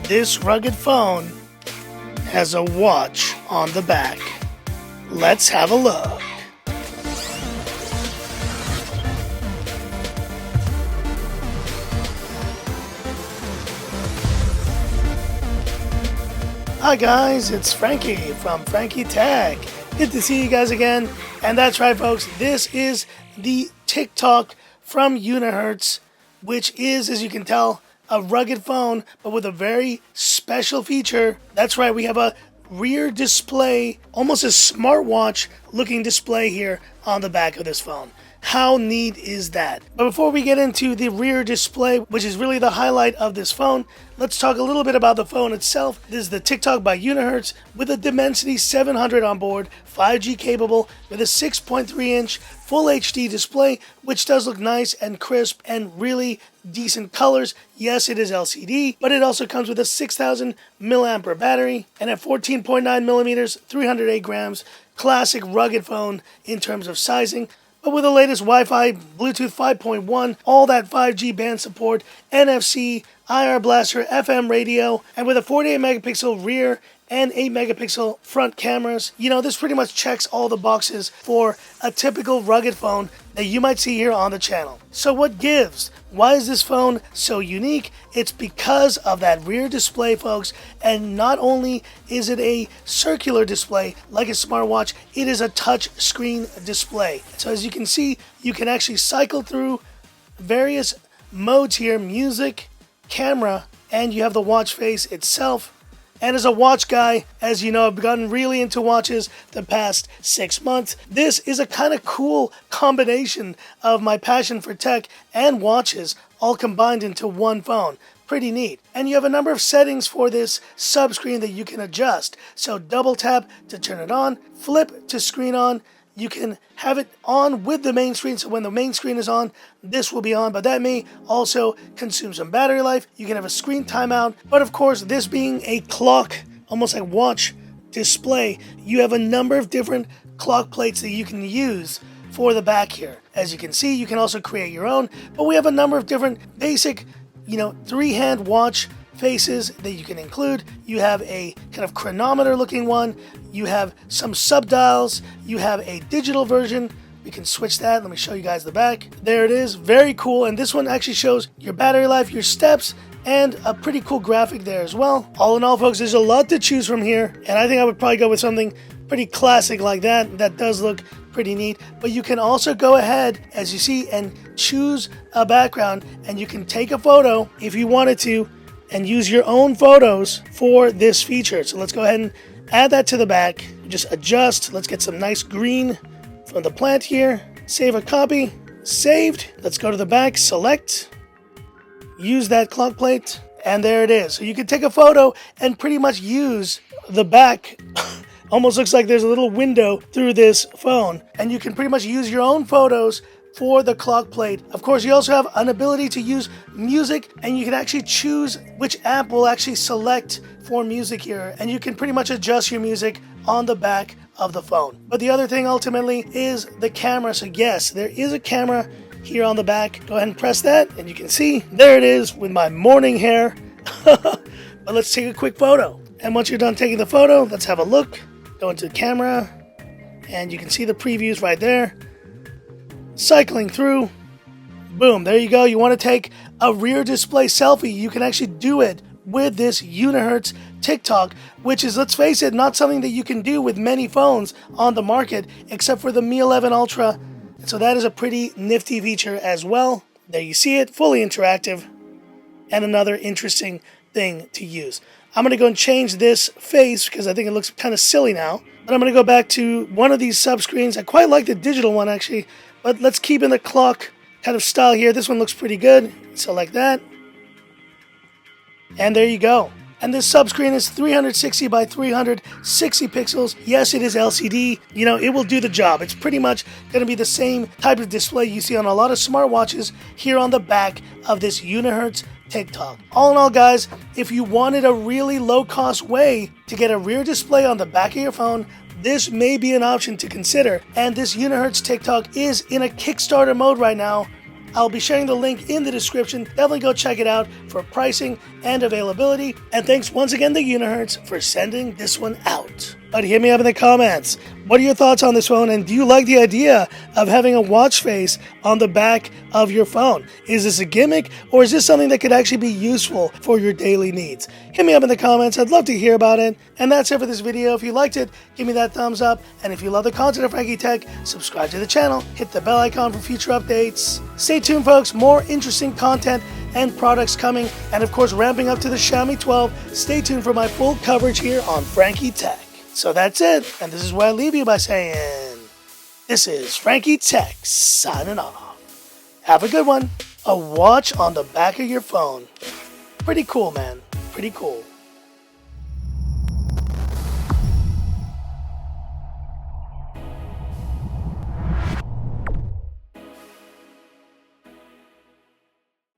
this rugged phone has a watch on the back. Let's have a look. Hi guys, it's Frankie from Frankie Tech. Good to see you guys again. And that's right folks, this is the TICK TOCK from Unihertz, which is, as you can tell, a rugged phone, but with a very special feature. That's right, we have a rear display, almost a smartwatch looking display here on the back of this phone. How neat is that? But before we get into the rear display, which is really the highlight of this phone, let's talk a little bit about the phone itself. This is the TICK TOCK by Unihertz with a Dimensity 700 on board, 5G capable with a 6.3-inch Full HD display, which does look nice and crisp and really decent colors. Yes, it is LCD, but it also comes with a 6,000 milliampere battery and at 14.9 millimeters, 308 grams, classic rugged phone in terms of sizing. But with the latest Wi-Fi, Bluetooth 5.1, all that 5G band support, NFC, IR blaster, FM radio, and with a 48 megapixel rear and 8 megapixel front cameras, this pretty much checks all the boxes for a typical rugged phone that you might see here on the channel. So what gives? Why is this phone so unique? It's because of that rear display, folks. And not only is it a circular display like a smartwatch, it is a touch screen display. So as you can see, you can actually cycle through various modes here: music, camera, and you have the watch face itself. And as a watch guy, as you know, I've gotten really into watches the past 6 months. This is a kind of cool combination of my passion for tech and watches all combined into one phone. Pretty neat. And you have a number of settings for this subscreen that you can adjust. So double tap to turn it on, flip to screen on. You can have it on with the main screen, so when the main screen is on, this will be on, but that may also consume some battery life. You can have a screen timeout, but of course, this being a clock, almost like watch display, you have a number of different clock plates that you can use for the back here. As you can see, you can also create your own, but we have a number of different basic, three-hand watch faces that you can include. You have a kind of chronometer looking one, you have some subdials, you have a digital version. We can switch that. Let me show you guys the back. There it is, very cool. And this one actually shows your battery life, your steps, and a pretty cool graphic there as well. All in all, folks, there's a lot to choose from here, and I think I would probably go with something pretty classic like that. That does look pretty neat. But you can also go ahead, as you see, and choose a background, and you can take a photo if you wanted to and use your own photos for this feature. So let's go ahead and add that to the back. Just adjust. Let's get some nice green from the plant here. Save a copy. Saved. Let's go to the back, select, use that clock plate, and there it is. So you can take a photo and pretty much use the back. Almost looks like there's a little window through this phone, and you can pretty much use your own photos for the clock plate. Of course, you also have an ability to use music, and you can actually choose which app will actually select for music here, and you can pretty much adjust your music on the back of the phone. But the other thing ultimately is the camera. So yes, there is a camera here on the back. Go ahead and press that, and you can see there it is with my morning hair. But let's take a quick photo. And once you're done taking the photo, let's have a look. Go into the camera, and you can see the previews right there. Cycling through, boom, there you go. You want to take a rear display selfie, you can actually do it with this Unihertz TICK TOCK, which is, let's face it, not something that you can do with many phones on the market except for the Mi 11 Ultra. So that is a pretty nifty feature as well. There you see it, fully interactive, and another interesting thing to use. I'm going to go and change this face because I think it looks kind of silly now. But I'm going to go back to one of these subscreens. I quite like the digital one actually, but let's keep in the clock kind of style here. This one looks pretty good. Select that. And there you go. And this subscreen is 360 by 360 pixels. Yes, it is LCD. It will do the job. It's pretty much going to be the same type of display you see on a lot of smartwatches here on the back of this Unihertz TICK TOCK. All in all, guys, if you wanted a really low-cost way to get a rear display on the back of your phone, this may be an option to consider. And this Unihertz TICK TOCK is in a Kickstarter mode right now. I'll be sharing the link in the description. Definitely go check it out for pricing and availability. And thanks once again to Unihertz for sending this one out. But hit me up in the comments. What are your thoughts on this phone, and do you like the idea of having a watch face on the back of your phone? Is this a gimmick, or is this something that could actually be useful for your daily needs? Hit me up in the comments. I'd love to hear about it. And that's it for this video. If you liked it, give me that thumbs up. And if you love the content of Frankie Tech, subscribe to the channel. Hit the bell icon for future updates. Stay tuned, folks. More interesting content and products coming. And of course, ramping up to the Xiaomi 12. Stay tuned for my full coverage here on Frankie Tech. So that's it, and this is where I leave you by saying, this is Frankie Tech signing off. Have a good one. A watch on the back of your phone. Pretty cool, man. Pretty cool.